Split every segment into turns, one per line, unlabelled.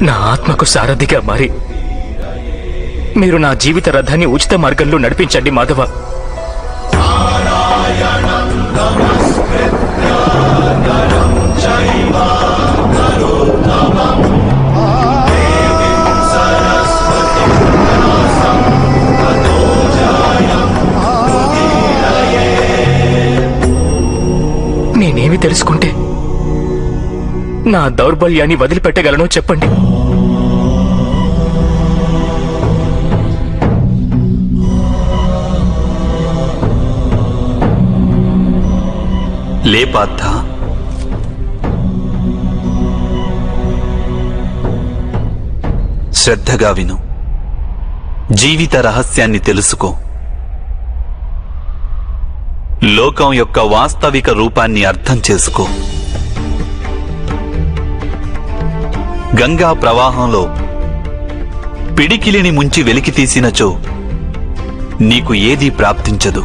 నా ఆత్మకు సారథిగా మారి మీరు నా జీవిత రథాన్ని ఉచిత మార్గంలో నడిపించండి మాధవ. నేనేమి తెలుసుకుంటే నా దౌర్బల్యాన్ని వదిలిపెట్టగలనో చెప్పండి.
లే పార్థ, శ్రద్ధగా విను. జీవిత రహస్యాన్ని తెలుసుకో. లోకం యొక్క వాస్తవిక రూపాన్ని అర్థం చేసుకో. గంగా ప్రవాహంలో పిడికిలిని ముంచి వెలికి తీసినచో నీకు ఏదీ ప్రాప్తించదు.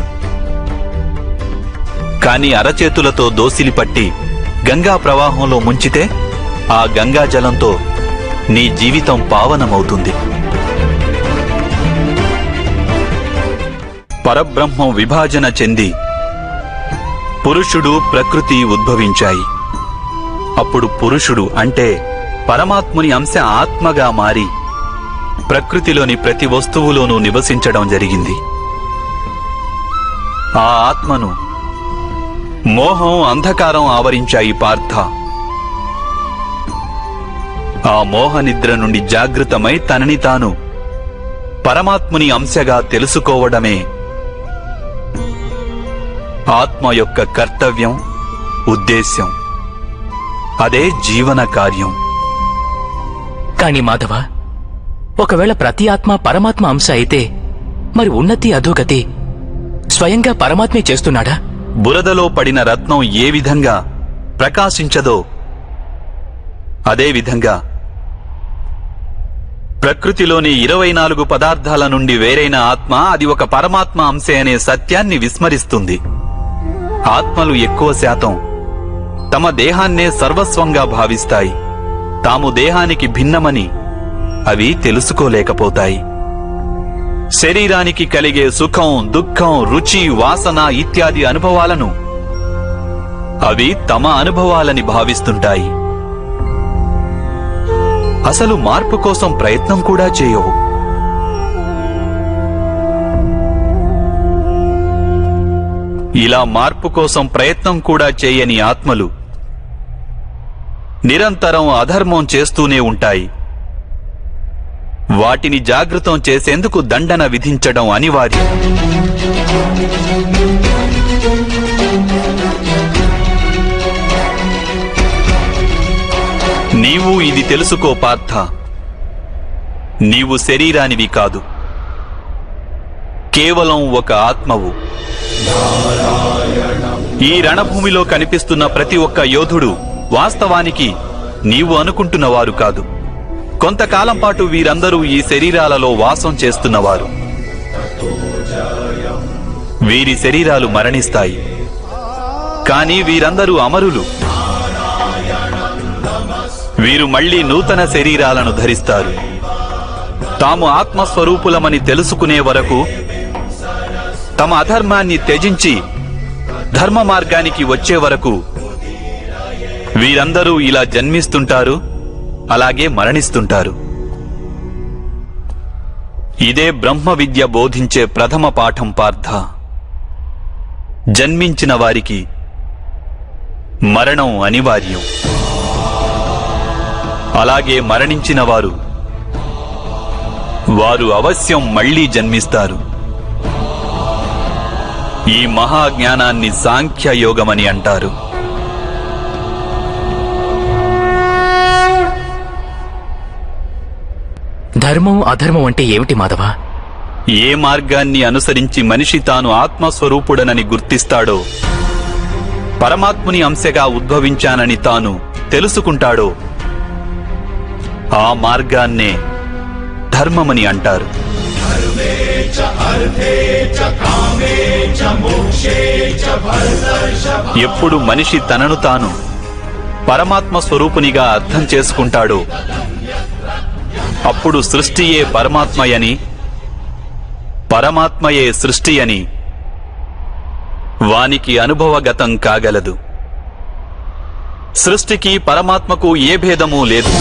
కాని అరచేతులతో దోసిలి పట్టి గంగా ప్రవాహంలో ముంచితే ఆ గంగా జలంతో నీ జీవితం పావనమవుతుంది. పరబ్రహ్మం విభాజన చెంది పురుషుడు ప్రకృతి ఉద్భవించాయి. అప్పుడు పురుషుడు అంటే పరమాత్ముని అంశ ఆత్మగా మారి ప్రకృతిలోని ప్రతి వస్తువులోనూ నివసించడం జరిగింది. ఆ ఆత్మను మోహం, అంధకారం ఆవరించాయి పార్థ. ఆ మోహ నిద్ర నుండి జాగృతమై తనని తాను పరమాత్ముని అంశగా తెలుసుకోవడమే ఆత్మ యొక్క కర్తవ్యం, ఉద్దేశ్యం. అదే జీవన కార్యం.
కాని మాధవ, ఒకవేళ ప్రతి ఆత్మ పరమాత్మ అంశ అయితే మరి ఉన్నతి అధోగతి స్వయంగా పరమాత్మే చేస్తున్నాడా?
బురదలో పడిన రత్నం ఏ విధంగా ప్రకాశించదో అదే విధంగా ప్రకృతిలోని 24 పదార్థాల నుండి వేరైన ఆత్మ అది ఒక పరమాత్మ అంశే అనే సత్యాన్ని విస్మరిస్తుంది. ఆత్మలు ఎక్కువ శాతం తమ దేహాన్నే సర్వస్వంగా భావిస్తాయి. తాము దేహానికి భిన్నమని అవి తెలుసుకోలేకపోతాయి. శరీరానికి కలిగే సుఖం, దుఃఖం, రుచి, వాసన ఇత్యాది అనుభవాలను అవి తమ అనుభవాలని భావిస్తుంటాయి. అసలు మార్పు కోసం ప్రయత్నం కూడా చేయవు. ఇలా మార్పు కోసం ప్రయత్నం కూడా చేయని ఆత్మలు నిరంతరం అధర్మం చేస్తూనే ఉంటాయి. వాటిని జాగృతం చేసేందుకు దండన విధించడం అనివార్యం. నీవు ఇది తెలుసుకో పార్థ. నీవు శరీరానివి కాదు, కేవలం ఒక ఆత్మవు. ఈ రణభూమిలో కనిపిస్తున్న ప్రతి ఒక్క యోధుడు వాస్తవానికి నీవు అనుకుంటున్నవారు కాదు. కొంతకాలం పాటు వీరందరూ ఈ శరీరాలలో వాసం చేస్తున్నవారు. వీరి శరీరాలు మరణిస్తాయి, కానీ వీరందరూ అమరులు. వీరు మళ్లీ నూతన శరీరాలను ధరిస్తారు. తాము ఆత్మస్వరూపులమని తెలుసుకునే వరకు తమ అధర్మాన్ని త్యజించి ధర్మ మార్గానికి వచ్చే వరకు వీరందరూ ఇలా జన్మిస్తుంటారు, అలాగే మరణిస్తుంటారు. ఇదే బ్రహ్మ విద్య బోధించే ప్రథమ పాఠం పార్థ. జన్మించిన వారికి మరణం అనివార్యం. అలాగే మరణించిన వారు అవశ్యం మళ్లీ జన్మిస్తారు. ఈ మహాజ్ఞానాన్ని సాంఖ్యయోగమని అంటారు.
ధర్మం అధర్మం అంటే ఏమిటి మాధవ?
ఏ మార్గాన్ని అనుసరించి మనిషి తాను ఆత్మస్వరూపుడనని గుర్తిస్తాడో, పరమాత్ముని అంశగా ఉద్భవించానని తాను తెలుసుకుంటాడో ఆ మార్గాన్నే ధర్మమని అంటారు. ఎప్పుడు మనిషి తనను తాను పరమాత్మ స్వరూపునిగా అర్థం చేసుకుంటాడో అప్పుడు సృష్టియే పరమాత్మయని, పరమాత్మయే సృష్టి అని వానికి అనుభవగతం కాగలదు. సృష్టికి పరమాత్మకు ఏ భేదమూ లేదు.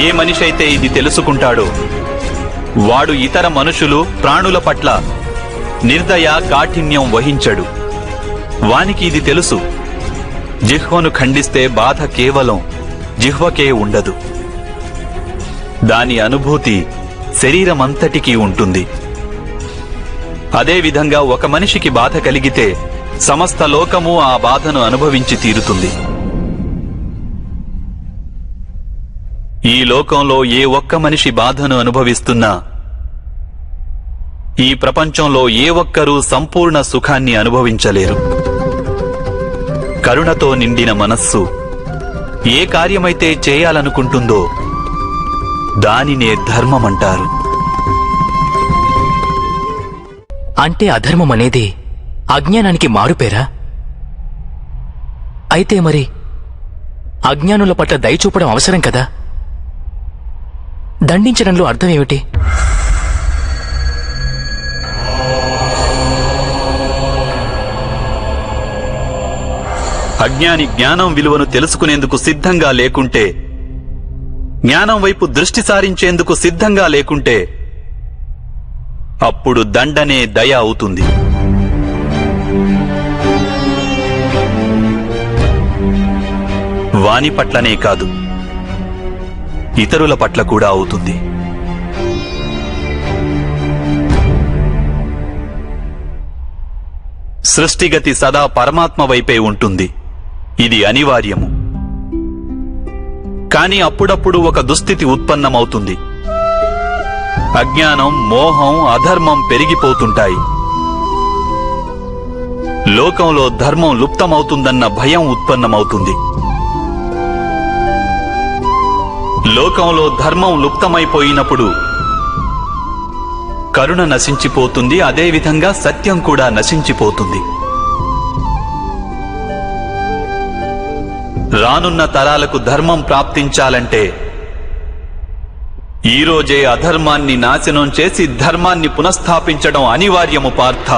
ఏ మనిషైతే ఇది తెలుసుకుంటాడో వాడు ఇతర మనుషులు, ప్రాణుల పట్ల నిర్దయ, కాఠిన్యం వహించడు. వానికి ఇది తెలుసు, జిహ్వను ఖండిస్తే బాధ కేవలం జిహ్వకే ఉండదు. దాని అనుభూతి శరీరమంతటికీ ఉంటుంది. అదేవిధంగా ఒక మనిషికి బాధ కలిగితే సమస్త లోకము ఆ బాధను అనుభవించి తీరుతుంది. ఈ లోకంలో ఏ ఒక్క మనిషి బాధను అనుభవిస్తున్నా ఈ ప్రపంచంలో ఏ ఒక్కరూ సంపూర్ణ సుఖాన్ని అనుభవించలేరు. కరుణతో నిండిన మనస్సు ఏ కార్యమైతే చేయాలనుకుంటుందో దానినే ధర్మమంటారు.
అంటే అధర్మం అనేది అజ్ఞానానికి మారుపేరా? అయితే మరి అజ్ఞానుల పట్ల దయ చూపడం అవసరం కదా? దండించడంలో అర్థం ఏమిటి?
అజ్ఞాని జ్ఞానం విలువను తెలుసుకునేందుకు సిద్ధంగా లేకుంటే, జ్ఞానం వైపు దృష్టి సారించేందుకు సిద్ధంగా లేకుంటే అప్పుడు దండనే దయ అవుతుంది. వాని పట్లనే కాదు, ఇతరుల పట్ల కూడా అవుతుంది. సృష్టిగతి సదా పరమాత్మ వైపే ఉంటుంది. ఇది అనివార్యము. కాని అప్పుడప్పుడు ఒక దుస్థితి ఉత్పన్నమవుతుంది. అజ్ఞానం, మోహం, అధర్మం పెరిగిపోతుంటాయి. లోకంలో ధర్మం లుప్తమవుతుందన్న భయం ఉత్పన్నమవుతుంది. లోకంలో ధర్మం లుప్తమైపోయినప్పుడు కరుణ నశించిపోతుంది. అదేవిధంగా సత్యం కూడా నశించిపోతుంది. రానున్న తరాలకు ధర్మం ప్రాప్తించాలంటే ఈరోజే అధర్మాన్ని నాశనం చేసి ధర్మాన్ని పునఃస్థాపించడం అనివార్యము పార్థ.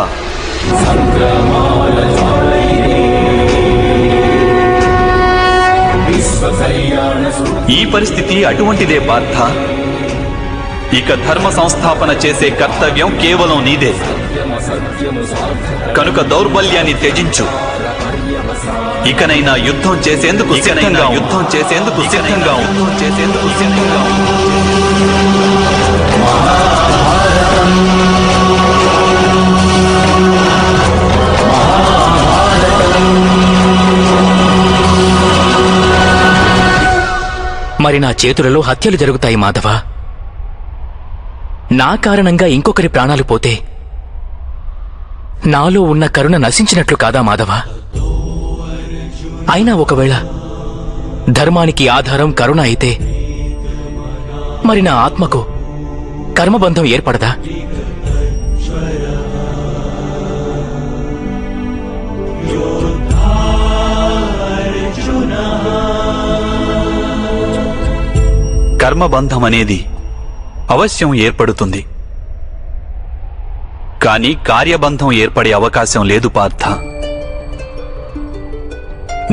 ఈ పరిస్థితి అటువంటిదే పార్థ. ఇక ధర్మ సంస్థాపన చేసే కర్తవ్యం కేవలం నీదే. కనుక దౌర్బల్యాన్ని త్యజించు. ఇకనైనా యుద్ధం చేసేందుకు సిద్ధంగా
మరి నా చేతులలో హత్యలు జరుగుతాయి మాధవ. నా కారణంగా ఇంకొకరి ప్రాణాలు పోతే నాలో ఉన్న కరుణ నశించినట్లు కాదా మాధవ? అయినా ఒకవేళ ధర్మానికి ఆధారం కరుణ అయితే మరి నా ఆత్మకు కర్మబంధం ఏర్పడదా?
కర్మబంధం అనేది అవశ్యం ఏర్పడుతుంది. కాని కార్యబంధం ఏర్పడే అవకాశం లేదు పార్థ.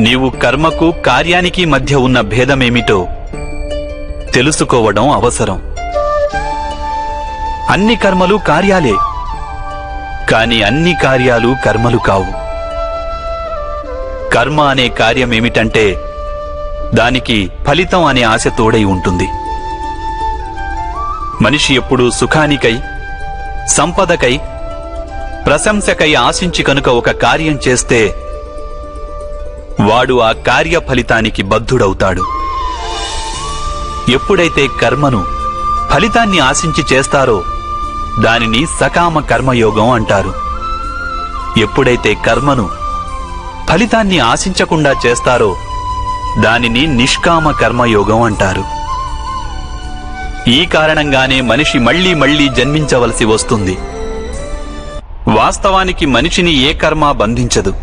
నీవు కర్మకు, కార్యానికి మధ్య ఉన్న భేదమేమిటో తెలుసుకోవడం అవసరం. అన్ని కర్మలు కార్యాలే, కాని అన్ని కార్యాలు కర్మలు కావు. కర్మ అనే కార్యమేమిటంటే దానికి ఫలితం అనే ఆశ తోడై ఉంటుంది. మనిషి ఎప్పుడూ సుఖానికై, సంపదకై, ప్రశంసకై ఆశించి కనుక ఒక కార్యం చేస్తే వాడు ఆ కార్య ఫలితానికి బద్ధుడవుతాడు. ఎప్పుడైతే కర్మను, ఫలితాన్ని ఆశించి చేస్తారో దానిని సకామ కర్మయోగం అంటారు. ఎప్పుడైతే కర్మను, ఫలితాన్ని ఆశించకుండా చేస్తారో దానిని నిష్కామ కర్మయోగం అంటారు. ఈ కారణంగానే మనిషి మళ్లీ మళ్లీ జన్మించవలసి వస్తుంది. వాస్తవానికి మనిషిని ఏ కర్మ బంధించదు.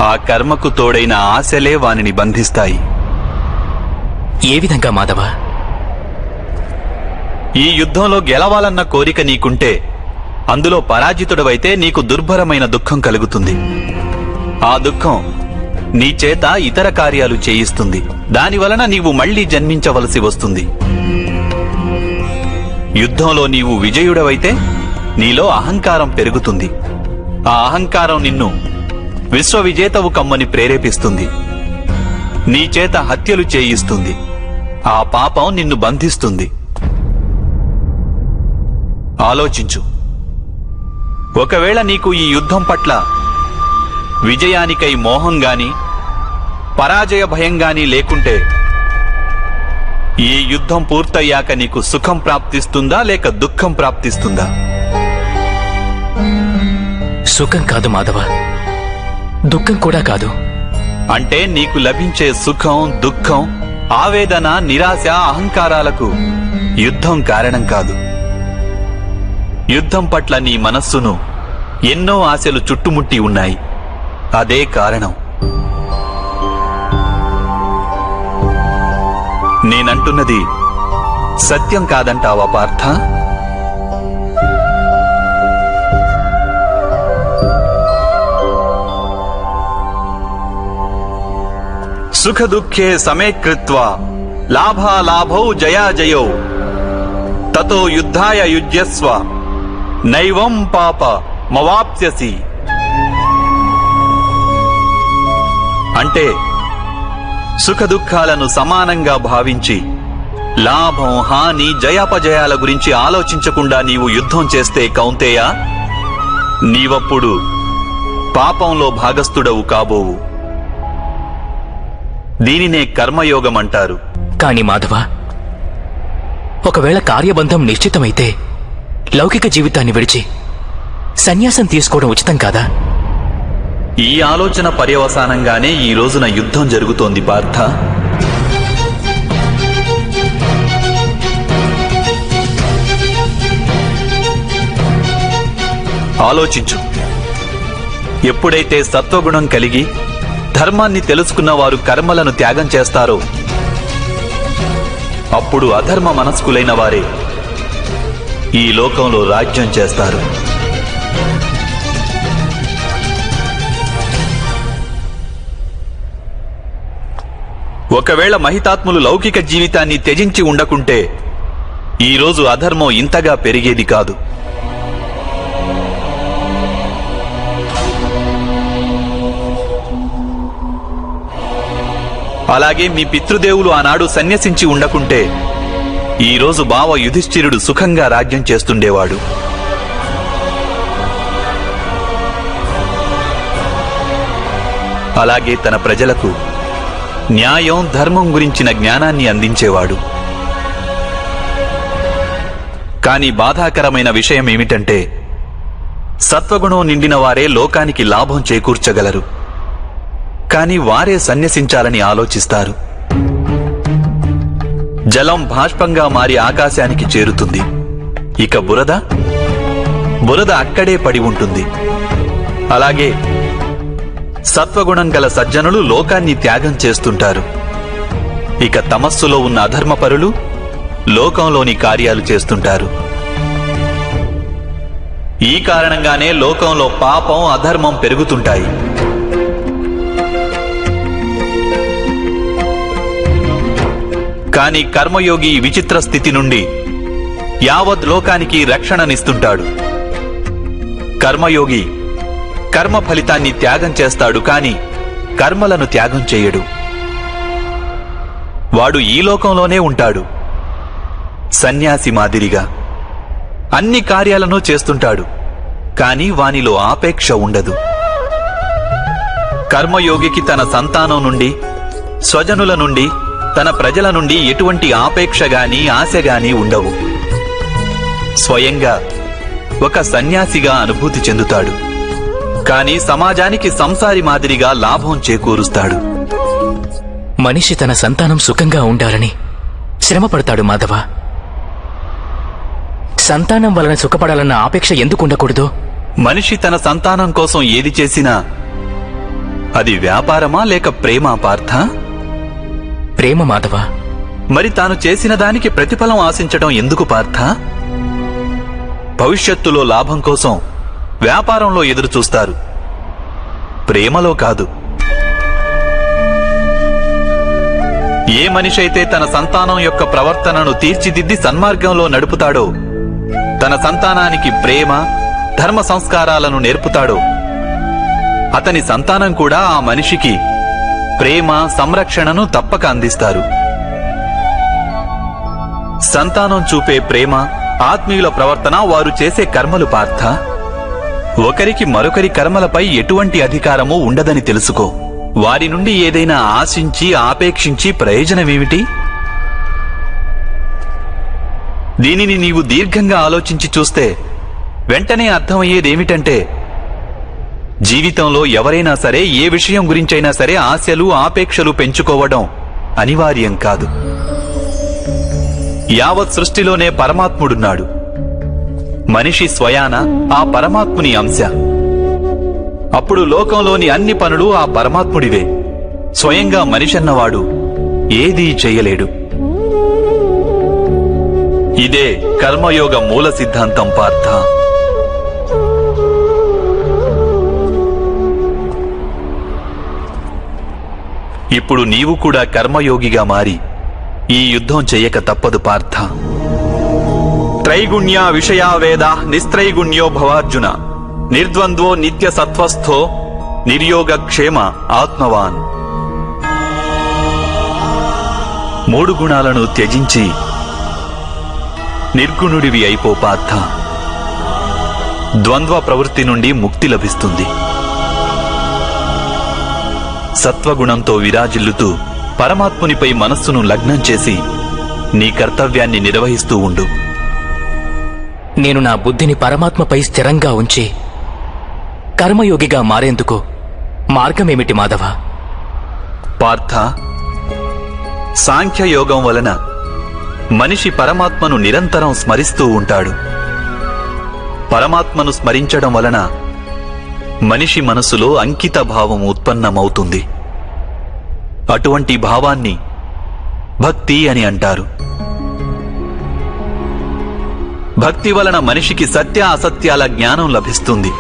ఆ కర్మకు తోడైన ఆశలే వానిని బంధిస్తాయి.
ఏ విధంగా మాధవ?
ఈ యుద్ధంలో గెలవాలన్న కోరిక నీకుంటే అందులో పరాజితుడవైతే నీకు దుర్భరమైన దుఃఖం కలుగుతుంది. ఆ దుఃఖం నీ చేత ఇతర కార్యాలు చేయిస్తుంది. దానివలన నీవు మళ్లీ జన్మించవలసి వస్తుంది. యుద్ధంలో నీవు విజయుడవైతే నీలో అహంకారం పెరుగుతుంది. ఆ అహంకారం నిన్ను విశ్వవిజేతవు కమ్మని ప్రేరేపిస్తుంది. నీ చేత హత్యలు చేయిస్తుంది. ఆ పాపం నిన్ను బంధిస్తుంది. ఆలోచించు. ఒకవేళ నీకు ఈ యుద్ధం పట్ల విజయానికై మోహం గాని పరాజయ భయం గాని లేకుంటే ఈ యుద్ధం పూర్తయ్యాక నీకు సుఖం ప్రాప్తిస్తుందా లేక దుఃఖం ప్రాప్తిస్తుందా?
సుఖం కాదు మాధవ, దుఃఖం కూడా కాదు.
అంటే నీకు లభించే సుఖం, దుఃఖం, ఆవేదన, నిరాశ, అహంకారాలకు యుద్ధం కారణం కాదు. యుద్ధం పట్ల నీ మనస్సును ఎన్నో ఆశలు చుట్టుముట్టి ఉన్నాయి. అదే కారణం. నేనంటున్నది సత్యం కాదంటావా పార్థ? సుఖ దుఃఖే సమే కృత్వా లాభాలాభౌ జయాజయౌ తతో యుద్ధాయ యుజ్యస్వ నైవం పాప మవాప్స్యసి. అంటే సుఖ దుఃఖాలను సమానంగా భావించి లాభం, హాని, జయాపజయాల గురించి ఆలోచించకుండా నీవు యుద్ధం చేస్తే కౌంతేయ, నీవప్పుడు పాపంలో భాగస్థుడవు కాబోవు. దీనినే కర్మయోగం అంటారు.
కాని మాధవ, ఒకవేళ కార్యబంధం నిశ్చితమైతే లౌకిక జీవితాన్ని విడిచి సన్యాసం తీసుకోవడం ఉచితం కాదా?
ఈ ఆలోచన పర్యవసానంగానే ఈ రోజున యుద్ధం జరుగుతోంది పార్థ. ఆలోచించు. ఎప్పుడైతే సత్వగుణం కలిగి ధర్మాన్ని తెలుసుకున్న వారు కర్మలను త్యాగం చేస్తారో అప్పుడు అధర్మ మనస్కులైన వారే ఈ లోకంలో రాజ్యం చేస్తారు. ఒకవేళ మహితాత్ములు లౌకిక జీవితాన్ని త్యజించి ఉండకుంటే ఈరోజు అధర్మం ఇంతగా పెరిగేది కాదు. అలాగే మీ పితృదేవులు ఆనాడు సన్యసించి ఉండకుంటే ఈరోజు బావ యుధిష్ఠిరుడు సుఖంగా రాజ్యం చేస్తుండేవాడు. అలాగే తన ప్రజలకు న్యాయం, ధర్మం గురించిన జ్ఞానాన్ని అందించేవాడు. కాని బాధాకరమైన విషయం ఏమిటంటే సత్వగుణం నిండిన వారే లోకానికి లాభం చేకూర్చగలరు. కాని వారే సన్యసించాలని ఆలోచిస్తారు. జలం బాష్పంగా మారి ఆకాశానికి చేరుతుంది. ఇక బురద అక్కడే పడి ఉంటుంది. అలాగే సత్వగుణం గల సజ్జనులు లోకాన్ని త్యాగం చేస్తుంటారు. ఇక తమస్సులో ఉన్న అధర్మపరులు లోకంలోని కార్యాలు చేస్తుంటారు. ఈ కారణంగానే లోకంలో పాపం, అధర్మం పెరుగుతుంటాయి. కాని కర్మయోగి విచిత్ర స్థితి నుండి యావత్ లోకానికి రక్షణనిస్తుంటాడు. కర్మయోగి కర్మ ఫలితాన్ని త్యాగం చేస్తాడు, కాని కర్మలను త్యాగం చేయడు. వాడు ఈ లోకంలోనే ఉంటాడు. సన్యాసి మాదిరిగా అన్ని కార్యాలను చేస్తుంటాడు, కాని వానిలో ఆపేక్ష ఉండదు. కర్మయోగికి తన సంతానం నుండి, స్వజనుల నుండి, తన ప్రజల నుండి ఎటువంటి ఆపేక్ష గాని, ఆశ గాని ఉండవు. స్వయంగా ఒక సన్యాసిగా అనుభూతి చెందుతాడు. కాని సమాజానికి సంసారి మాదిరిగా లాభం చేకూరుస్తాడు.
మనిషి తన సంతానం సుఖంగా ఉండాలని శ్రమ పడతాడు మాధవ. సంతానం వలన సుఖపడాలన్న ఆపేక్ష ఎందుకు ఉండకూడదు?
మనిషి తన సంతానం కోసం ఏది చేసినా అది వ్యాపారమా లేక ప్రేమ పార్థ?
ప్రేమ మాధవ.
మరి తాను చేసిన దానికి ప్రతిఫలం ఆశించడం ఎందుకు పార్థ? భవిష్యత్తులో లాభం కోసం వ్యాపారంలో ఎదురు చూస్తారు, ప్రేమలో కాదు. ఏ మనిషైతే తన సంతానం యొక్క ప్రవర్తనను తీర్చిదిద్ది సన్మార్గంలో నడుపుతాడో, తన సంతానానికి ప్రేమ ధర్మ సంస్కారాలను నేర్పుతాడో, అతని సంతానం కూడా ఆ మనిషికి ప్రేమ సంరక్షణను తప్పక అందిస్తారు. సంతానం చూపే ప్రేమ, ఆత్మీయుల ప్రవర్తన వారు చేసే కర్మలు పార్థ. ఒకరికి మరొకరి కర్మలపై ఎటువంటి అధికారమూ ఉండదని తెలుసుకో. వారి నుండి ఏదైనా ఆశించి ఆపేక్షించి ప్రయోజనమేమిటి? దీనిని నీవు దీర్ఘంగా ఆలోచించి చూస్తే వెంటనే అర్థమయ్యేదేమిటంటే, జీవితంలో ఎవరైనా సరే ఏ విషయం గురించైనా సరే ఆశలు ఆపేక్షలు పెంచుకోవడం అనివార్యం కాదు. యావత్ సృష్టిలోనే పరమాత్ముడున్నాడు. మనిషి స్వయాన ఆ పరమాత్ముని అంశ. అప్పుడు లోకంలోని అన్ని పనులు ఆ పరమాత్ముడివే. స్వయంగా మనిషన్నవాడు ఏదీ చెయ్యలేడు. ఇదే కర్మయోగ మూల సిద్ధాంతం పార్థ. ఇప్పుడు నీవు కూడా కర్మయోగిగా మారి ఈ యుద్ధం చెయ్యక తప్పదు పార్థ. త్రైగుణ్య విషయా వేద నిస్త్రైగుణ్యో భవార్జున, నిర్ద్వంద్వో నిత్య సత్వస్థో నిర్యోగ క్షేమ ఆత్మవాన్. 3 గుణాలను త్యజించి నిర్గుణుడివి అయిపో పార్థ. ద్వంద్వ ప్రవృత్తి నుండి ముక్తి లభిస్తుంది. సత్వగుణంతో విరాజిల్లుతూ పరమాత్మునిపై మనస్సును లగ్నం చేసి నీ కర్తవ్యాన్ని నిర్వహిస్తూ ఉండు.
నేను నా బుద్ధిని పరమాత్మపై స్థిరంగా ఉంచి కర్మయోగిగా మారేందుకు మార్గమేమిటి మాధవ?
పార్థ, సాంఖ్యయోగం వలన మనిషి పరమాత్మను నిరంతరం స్మరిస్తూ ఉంటాడు. పరమాత్మను స్మరించడం వలన మనిషి మనసులో అంకిత భావం ఉత్పన్నమవుతుంది. అటువంటి భావాన్ని భక్తి అని అంటారు. భక్తి వలన మనిషికి సత్య అసత్యాల జ్ఞానం లభిస్తుంది.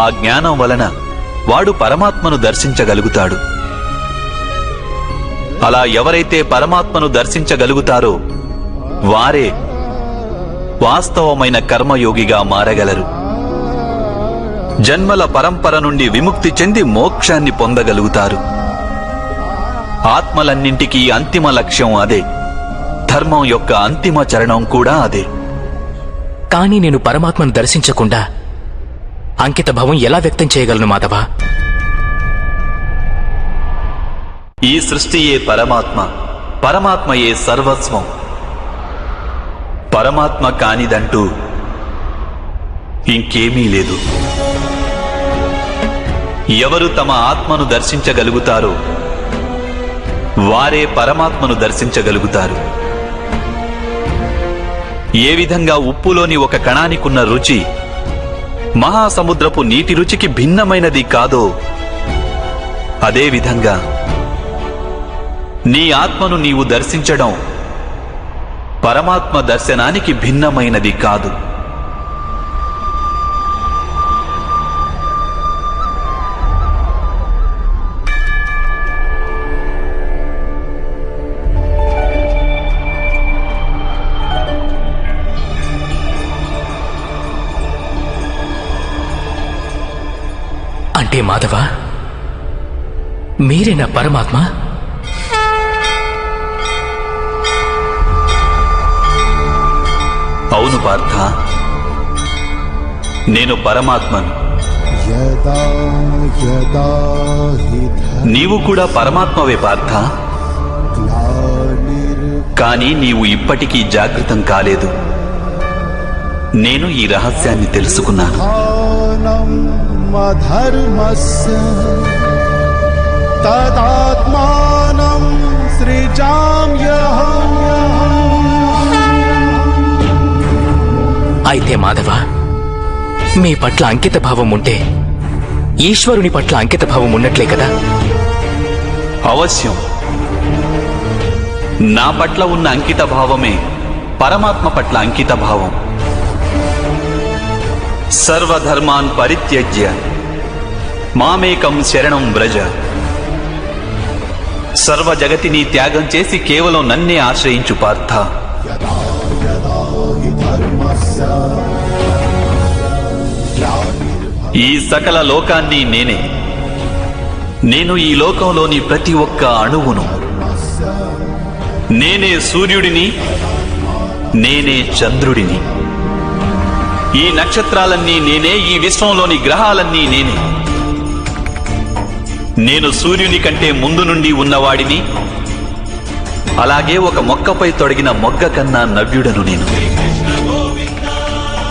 ఆ జ్ఞానం వలన వాడు పరమాత్మను దర్శించగలుగుతాడు. అలా ఎవరైతే పరమాత్మను దర్శించగలుగుతారో వారే వాస్తవమైన కర్మయోగిగా మారగలరు. జన్మల పరంపర నుండి విముక్తి చెంది మోక్షాన్ని పొందగలుగుతారు. ఆత్మలన్నింటికీ అంతిమ లక్ష్యం అదే. ధర్మం యొక్క అంతిమ చరణం కూడా అదే.
కానీ నేను పరమాత్మను దర్శించకుండా అంకిత భావం ఎలా వ్యక్తం చేయగలను మాధవ?
ఈ సృష్టియే పరమాత్మ, పరమాత్మయే సర్వస్వం. పరమాత్మ కానిదంటూ ఇంకేమీ లేదు. ఎవరు తమ ఆత్మను దర్శించగలుగుతారో వారే పరమాత్మను దర్శించగలుగుతారు. ఏ విధంగా ఉప్పులోని ఒక కణానికున్న రుచి మహాసముద్రపు నీటి రుచికి భిన్నమైనది కాదో, అదేవిధంగా నీ ఆత్మను నీవు దర్శించడం పరమాత్మ దర్శనానికి భిన్నమైనది కాదు.
అంటే మాధవ, మీరేనా పరమాత్మ?
అవును పార్థ, నేను పరమాత్మను. నీవు కూడా పరమాత్మవే పార్థ. కానీ నీవు ఇప్పటికీ జాగృతం కాలేదు. నేను ఈ రహస్యాన్ని తెలుసుకున్నాను.
ధర్మస్య తదాత్మానం
అయితే మాధవ, మీ పట్ల అంకిత భావం ఉంటే ఈశ్వరుని పట్ల అంకిత భావం ఉన్నట్లే కదా?
అవశ్యం. నా పట్ల ఉన్న అంకిత భావమే పరమాత్మ పట్ల అంకిత భావం. సర్వధర్మాన్ పరిత్యజ్య మామేకం శరణం వ్రజ. సర్వ జగతిని త్యాగం చేసి కేవలం నన్నే ఆశ్రయించు పార్థ. ఈ సకల లోకాన్ని నేనే. నేను ఈ లోకంలోని ప్రతి ఒక్క అణువును. నేనే సూర్యుడిని, నేనే చంద్రుడిని. ఈ నక్షత్రాలన్నీ నేనే, ఈ విశ్వంలోని గ్రహాలన్నీ నేనే. నేను సూర్యుని కంటే ముందు నుండి ఉన్నవాడిని. అలాగే ఒక మొక్కపై తొడిగిన మొగ్గ కన్నా నవ్యుడను నేను.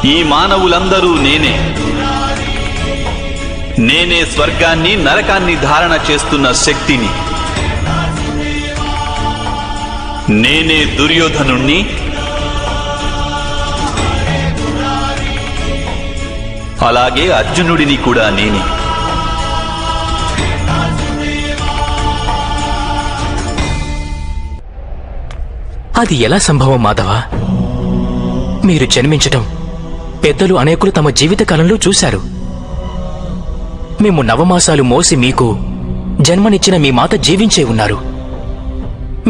ఈ మానవులందరూ నేనే. నేనే స్వర్గాన్ని నరకాన్ని ధారణ చేస్తున్న శక్తిని. నేనే దుర్యోధనుణ్ణి, అలాగే అర్జునుడిని కూడా నేనే.
అది ఎలా సంభవం మాధవ? మీరు జన్మించటం పెద్దలు అనేకులు తమ జీవితకాలంలో చూశారు. మేము నవమాసాలు మోసి మీకు జన్మనిచ్చిన మీ మాత జీవించే ఉన్నారు.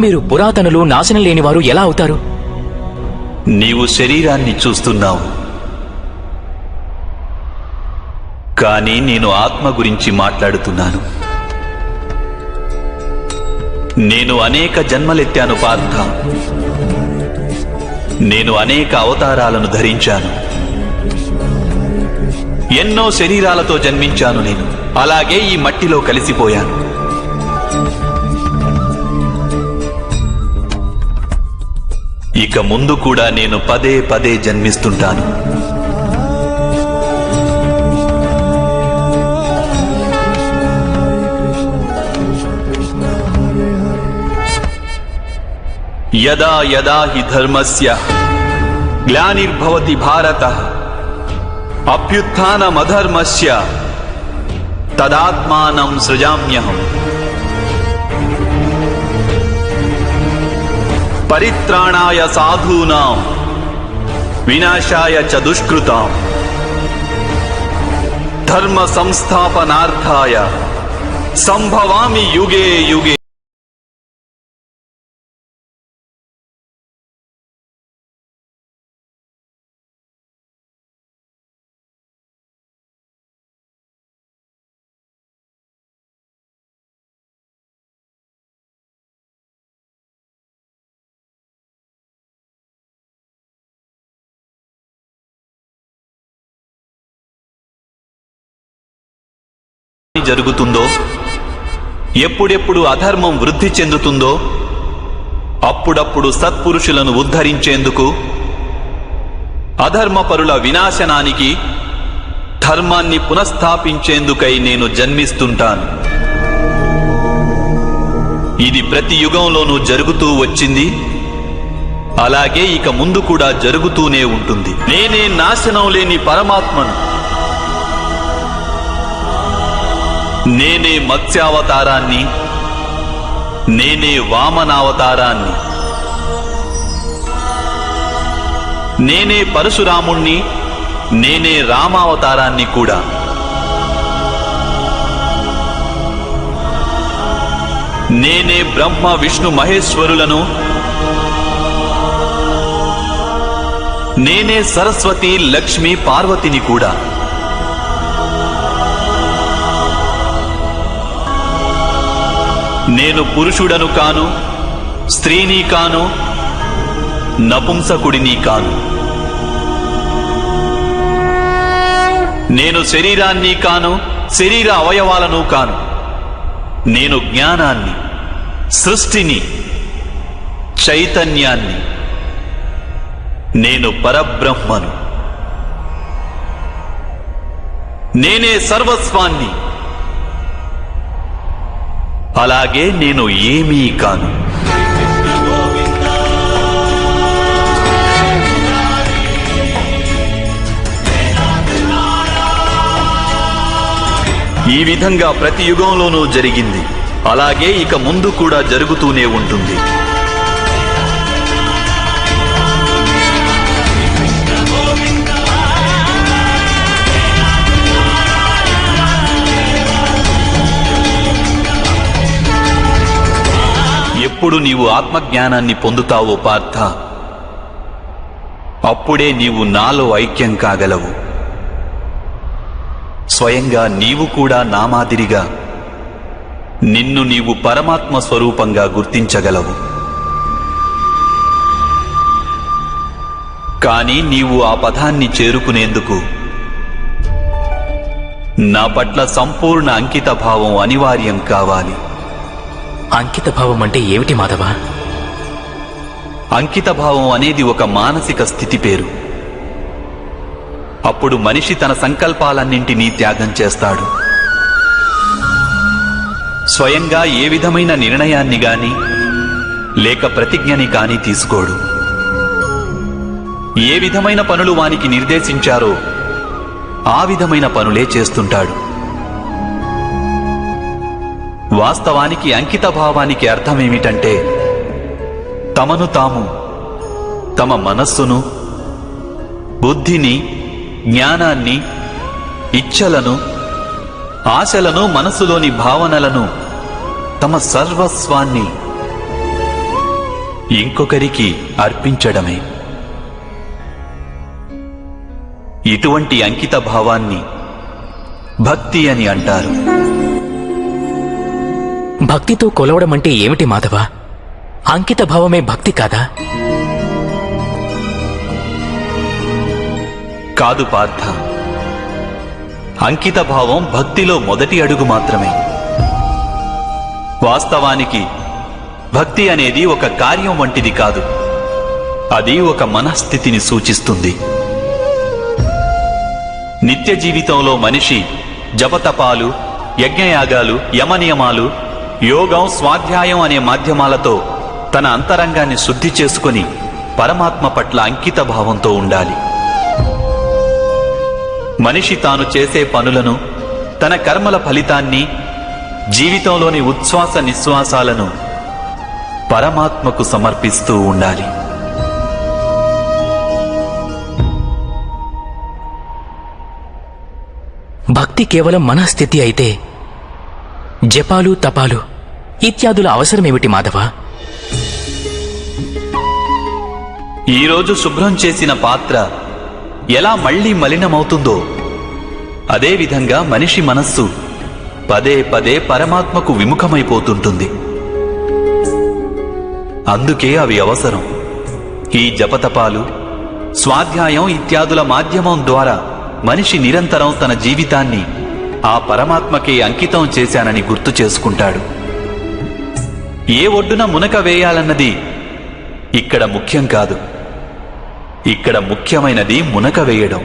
మీరు పురాతనులు, నాశనం లేనివారు ఎలా అవుతారు?
నీవు శరీరాన్ని చూస్తున్నావు, కానీ నేను ఆత్మ గురించి మాట్లాడుతున్నాను. నేను అనేక జన్మలెత్తాను పార్థ. నేను అనేక అవతారాలను ధరించాను. ఎన్నో శరీరాలతో జన్మించాను నేను. అలాగే ఈ మట్టిలో కలిసిపోయాను. ఇక ముందు కూడా నేను పదే పదే జన్మిస్తుంటాను. యదా యదా హి ధర్మస్య గ్లానిర్భవతి భారతః అభ్యుత్థానమధర్మస్య తదాత్మానం సృజామ్యహం. పరిత్రాణాయ సాధూనాం వినాశాయ చ దుష్కృతాం ధర్మ సంస్థాపనార్థాయ సంభవామి యుగే యుగే. జరుగుతుందో, ఎప్పుడెప్పుడు అధర్మం వృద్ధి చెందుతుందో అప్పుడప్పుడు సత్పురుషులను ఉద్ధరించేందుకు, అధర్మపరుల వినాశనానికి, ధర్మాన్ని పునఃస్థాపించేందుకై నేను జన్మిస్తుంటాను. ఇది ప్రతి యుగంలోనూ జరుగుతూ వచ్చింది. అలాగే ఇక ముందు కూడా జరుగుతూనే ఉంటుంది. నేనే నాశనం లేని పరమాత్మను. నేనే మత్స్యావతారాన్ని, నేనే వామనావతారాన్ని, నేనే పరశురాముణ్ణి, నేనే రామావతారాన్ని కూడా. నేనే బ్రహ్మ విష్ణు మహేశ్వరులను, నేనే సరస్వతి లక్ష్మి పార్వతిని కూడా. నేను పురుషుడను కాను, స్త్రీని కాను, నపుంసకుడిని కాను. నేను శరీరాన్ని కాను, శరీర అవయవాలను కాను. నేను జ్ఞానాన్ని, సృష్టిని, చైతన్యాన్ని. నేను పరబ్రహ్మను. నేనే సర్వస్వాన్ని. అలాగే నేను ఏమీ కాను. ఈ విధంగా ప్రతి యుగంలోనూ జరిగింది. అలాగే ఇక ముందు కూడా జరుగుతూనే ఉంటుంది. ఎప్పుడు నీవు ఆత్మజ్ఞానాన్ని పొందుతావో పార్థ, అప్పుడే నీవు నాలో ఐక్యం కాగలవు. స్వయంగా నీవు కూడా నా మాదిరిగా నిన్ను నీవు పరమాత్మ స్వరూపంగా గుర్తించగలవు. కానీ నీవు ఆ పదాన్ని చేరుకునేందుకు నా పట్ల సంపూర్ణ అంకిత భావం అనివార్యం కావాలి.
అంకిత భావం అంటే ఏమిటి మాధవ?
అంకిత భావం అనేది ఒక మానసిక స్థితి పేరు. అప్పుడు మనిషి తన సంకల్పాలన్నింటినీ త్యాగం చేస్తాడు. స్వయంగా ఏ విధమైన నిర్ణయాన్ని గాని లేక ప్రతిజ్ఞని కాని తీసుకోడు. ఏ విధమైన పనులు వానికి నిర్దేశించారో ఆ విధమైన పనులే చేస్తుంటాడు. వాస్తవానికి అంకిత భావానికి అర్థమేమిటంటే, తమను తాము, తమ మనస్సును, బుద్ధిని, జ్ఞానాన్ని, ఇచ్ఛలను, ఆశలను, మనస్సులోని భావనలను, తమ సర్వస్వాన్ని ఇంకొకరికి అర్పించడమే. ఇటువంటి అంకిత భావాన్ని భక్తి అని అంటారు.
భక్తితో కొలవడం అంటే ఏమిటి మాధవ? అంకిత భావమే భక్తి కాదా?
కాదు పార్థ, అంకిత భావం భక్తిలో మొదటి అడుగు మాత్రమే. వాస్తవానికి భక్తి అనేది ఒక కార్యం వంటిది కాదు. అది ఒక మనస్థితిని సూచిస్తుంది. నిత్య జీవితంలో మనిషి జపతపాలు, యజ్ఞయాగాలు, యమనియమాలు, యోగం, స్వాధ్యాయం అనే మాధ్యమాలతో తన అంతరంగాన్ని శుద్ధి చేసుకుని పరమాత్మ పట్ల అంకిత భావంతో ఉండాలి. మనిషి తాను చేసే పనులను, తన కర్మల ఫలితాన్ని, జీవితంలోని ఉచ్ఛ్వాస నిశ్వాసాలను పరమాత్మకు సమర్పిస్తూ ఉండాలి.
భక్తి కేవలం మనస్థితి అయితే జపాలు, తపాలు ఇత్యాదుల అవసరమేమిటి మాధవ?
ఈరోజు శుభ్రం చేసిన పాత్ర ఎలా మళ్లీ మలినమవుతుందో అదేవిధంగా మనిషి మనస్సు పదే పదే పరమాత్మకు విముఖమైపోతుంటుంది. అందుకే అవి అవసరం. ఈ జపతపాలు, స్వాధ్యాయం ఇత్యాదుల మాధ్యమం ద్వారా మనిషి నిరంతరం తన జీవితాన్ని ఆ పరమాత్మకే అంకితం చేశానని గుర్తు చేసుకుంటాడు. ఏ ఒడ్డున మునక వేయాలన్నది ఇక్కడ ముఖ్యం కాదు. ఇక్కడ ముఖ్యమైనది మునక వేయడం.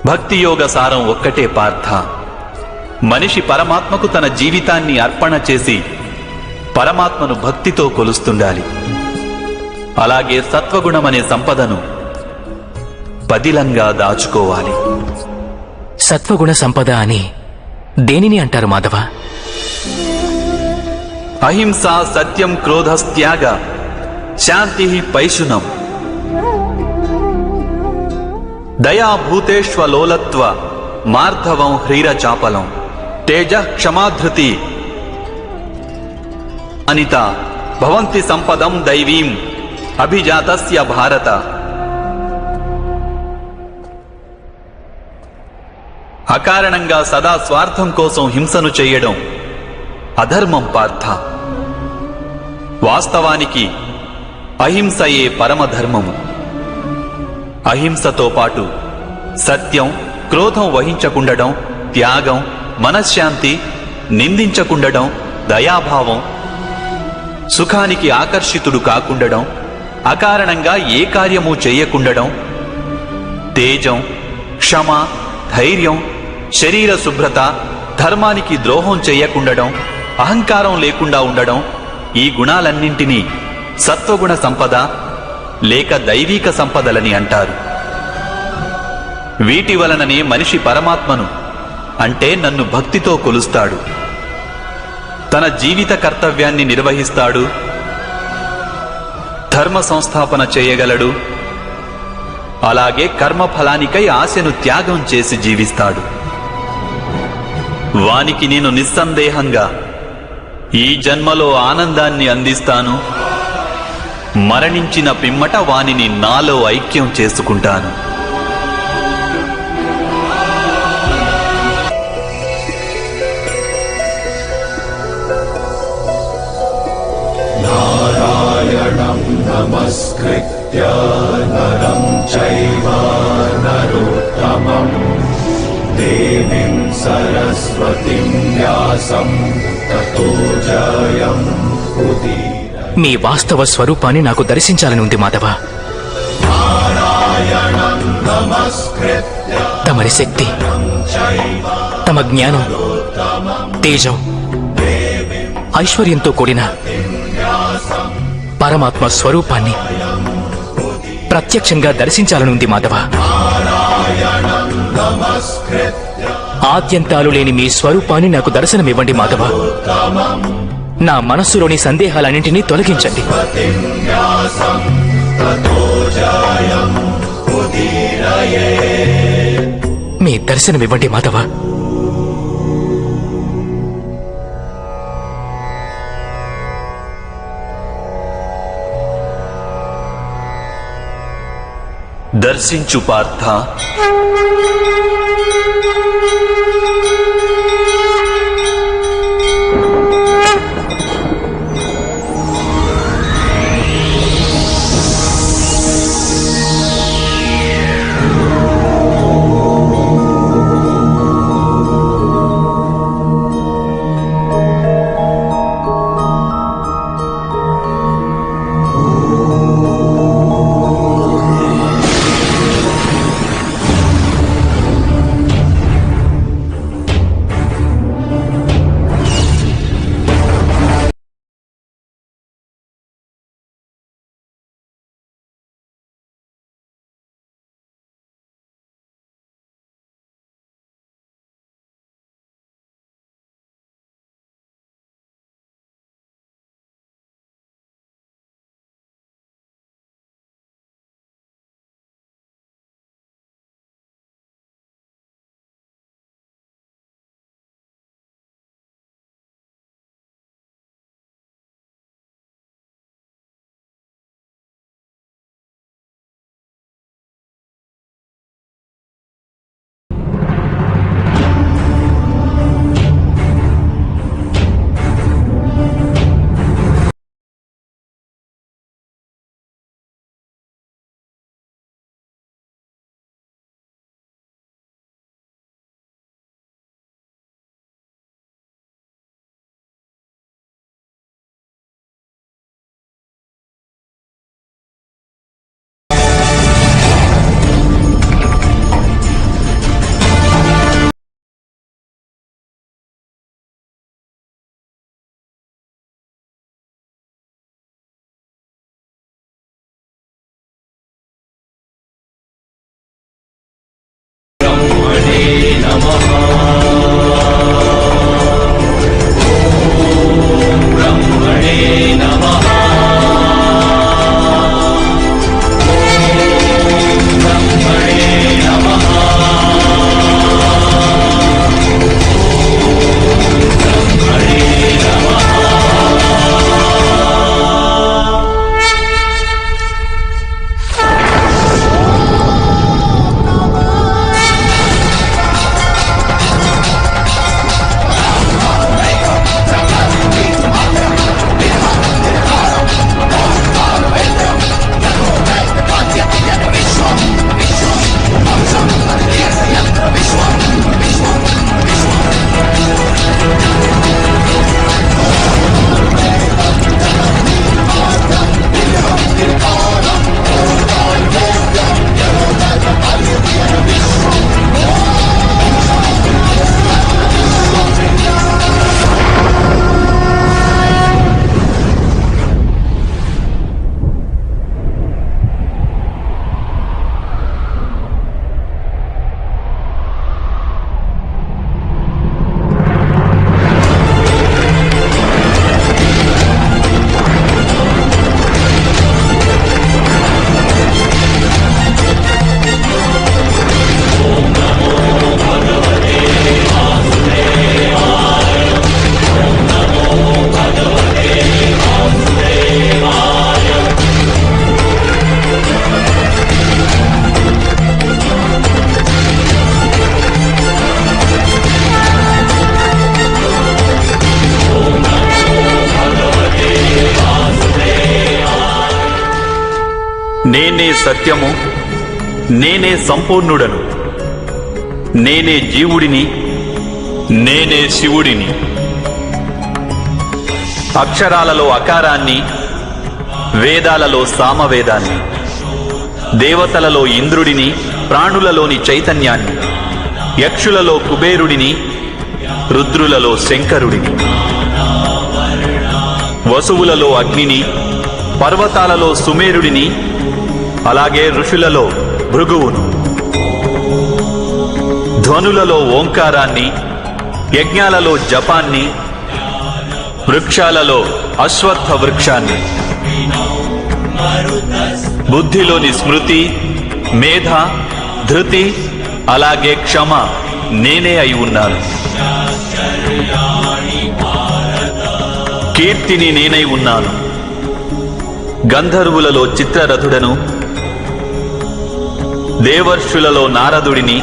భక్తి యోగ సారం ఒక్కటే పార్థ. మనిషి పరమాత్మకు తన జీవితాన్ని అర్పణ చేసి పరమాత్మను భక్తితో కొలుస్తుండాలి. అలాగే సత్వగుణమనే సంపదను పదిలంగా దాచుకోవాలి.
సత్వగుణ సంపద అని దేనిని అంటారు మాధవ?
అహింస, సత్యం, క్రోధస్త్యాగ, శాంతి, పైశునం, దయా, భూతేష్వలోలత్వ, మార్ధవం, హ్రీరచాపలం, తేజ, క్షమాధృతి, అనిత భవంతి సంపదం దైవీం అభిజాతస్య భారత. అకారణంగా సదా స్వార్థం కోసం హింసను చేయడం అధర్మం పార్థ. వాస్తవానికి అహింసయే పరమధర్మము. అహింసతో పాటు సత్యం, క్రోధం వహించకుండడం, త్యాగం, మనశ్శాంతి, నిందించకుండడం, దయాభావం, సుఖానికి ఆకర్షితుడు కాకుండడం, అకారణంగా ఏ కార్యము చేయకుండడం, తేజం, క్షమ, ధైర్యం, శరీర శుభ్రత, ధర్మానికి ద్రోహం చేయకుండడం, అహంకారం లేకుండా ఉండడం, ఈ గుణాలన్నింటినీ సత్వగుణ సంపద లేక దైవీక సంపదలని అంటారు. వీటి వలననే మనిషి పరమాత్మను అంటే నన్ను భక్తితో కొలుస్తాడు, తన జీవిత కర్తవ్యాన్ని నిర్వహిస్తాడు, ధర్మ సంస్థాపన చేయగలడు, అలాగే కర్మఫలానికై ఆశను త్యాగం చేసి జీవిస్తాడు. వానికి నేను నిస్సందేహంగా ఈ జన్మలో ఆనందాన్ని అందిస్తాను, మరణించిన పిమ్మట వానిని నాలో ఐక్యం చేసుకుంటాను.
నారాయణం నమస్కృత్య నరం చైవ నరోత్తమం దేవీం సరస్వతిం వ్యాసం తతో జయం ఉదీరయేత్.
మీ వాస్తవ స్వరూపాన్ని నాకు దర్శించాలని ఉంది మాధవ.
నారాయణం నమస్కృత్య
తమరి శక్తి, తమ జ్ఞానం, తేజం, ఐశ్వర్యంతో కూడిన పరమాత్మ స్వరూపాన్ని ప్రత్యక్షంగా దర్శించాలని ఉంది మాధవ. ఆద్యంతాలు లేని మీ స్వరూపాన్ని నాకు దర్శనమివ్వండి మాధవ. నా మనస్సులోని సందేహాలన్నింటినీ తొలగించండి. మీ దర్శనమివ్వండి మాధవ.
దర్శించు పార్థ. నేనే సత్యము, నేనే సంపూర్ణుడను, నేనే జీవుడిని, నేనే శివుడిని. అక్షరాలలో అకారాన్ని, వేదాలలో సామవేదాన్ని, దేవతలలో ఇంద్రుడిని, ప్రాణులలోని చైతన్యాన్ని, యక్షులలో కుబేరుడిని, రుద్రులలో శంకరుడిని, వసువులలో అగ్నిని, పర్వతాలలో సుమేరుడిని, అలాగే ఋషులలో భృగువును, ధ్వనులలో ఓంకారాన్ని, యజ్ఞాలలో జపాన్ని, వృక్షాలలో అశ్వత్థ వృక్షాన్ని, బుద్ధిలోని స్మృతి, మేధ, ధృతి, అలాగే క్షమ నేనే అయి ఉన్నాను. కీర్తిని నేనై ఉన్నాను. గంధర్వులలో చిత్రరథుడను, దేవర్షులలో నారదుడిని,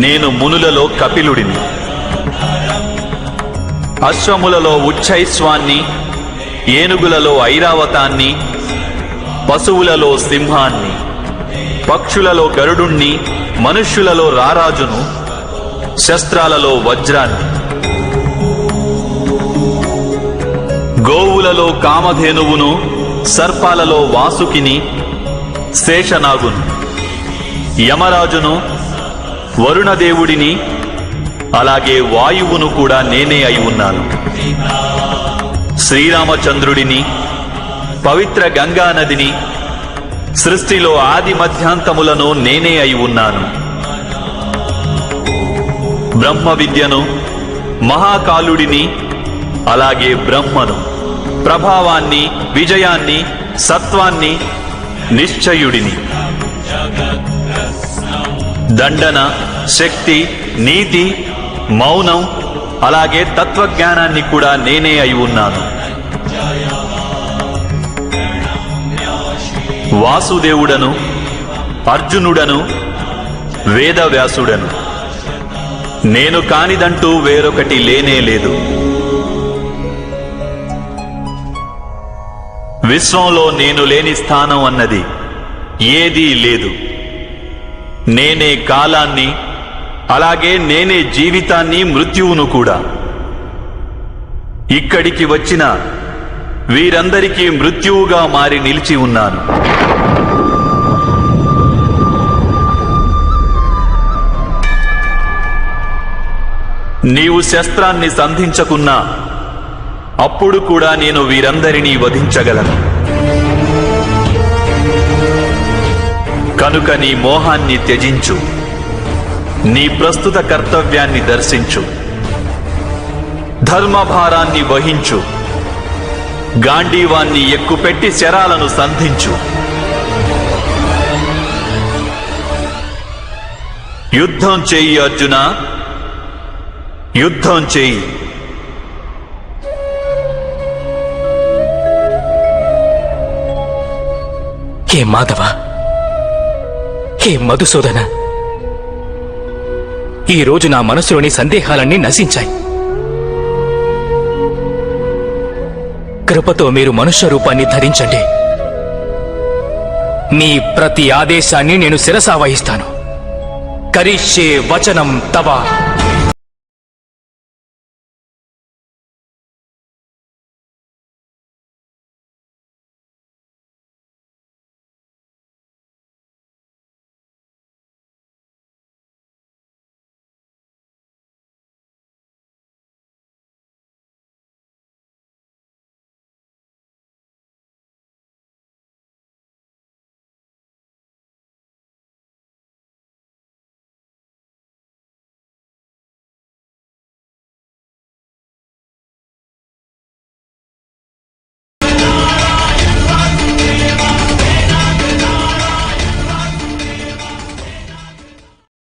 నేను మునులలో కపిలుడిని. అశ్వములలో ఉచ్చైశ్వాన్ని, ఏనుగులలో ఐరావతాన్ని, పశువులలో సింహాన్ని, పక్షులలో గరుడుణ్ణి, మనుష్యులలో రారాజును, శస్త్రాలలో వజ్రాన్ని, గోవులలో కామధేనువును, సర్పాలలో వాసుకిని, శేషనాగును, యమరాజును, వరుణదేవుడిని, అలాగే వాయువును కూడా నేనే అయి ఉన్నాను. శ్రీరామచంద్రుడిని, పవిత్ర గంగా నదిని, సృష్టిలో ఆది మధ్యాంతములను నేనే అయి ఉన్నాను. బ్రహ్మ విద్యను, మహాకాలుడిని, అలాగే బ్రహ్మను, ప్రభావాన్ని, విజయాన్ని, సత్వాన్ని, నిశ్చయుడిని, దండన, శక్తి, నీతి, మౌనం, అలాగే తత్వజ్ఞానాన్ని కూడా నేనే అయి ఉన్నాను. వాసుదేవుడను, అర్జునుడను, వేదవ్యాసుడను, నేను కానిదంటూ వేరొకటి లేనే లేదు. విశ్వంలో నేను లేని స్థానం అన్నది ఏదీ లేదు. నేనే కాలాన్ని, అలాగే నేనే జీవితాన్ని, మృత్యువును కూడా. ఇక్కడికి వచ్చిన వీరందరికీ మృత్యువుగా మారి నిలిచి ఉన్నాను. నీవు శస్త్రాన్ని సంధించకున్నా అప్పుడు కూడా నేను వీరందరినీ వధించగలను. కనుక నీ మోహాన్ని త్యజించు, నీ ప్రస్తుత కర్తవ్యాన్ని దర్శించు, ధర్మభారాన్ని వహించు, గాంధీవాన్ని ఎక్కుపెట్టి శరాలను సంధించు. యుద్ధం చెయ్యి అర్జున, యుద్ధం చెయ్యి.
హే మాధవ, హే మధుసూదన, ఈరోజు నా మనసులోని సందేహాలన్నీ నశించాయి. కృపతో మీరు మనుష్య రూపాన్ని ధరించండి. మీ ప్రతి ఆదేశాన్ని నేను శిరసావహిస్తాను. కరిష్యే వచనం తవ.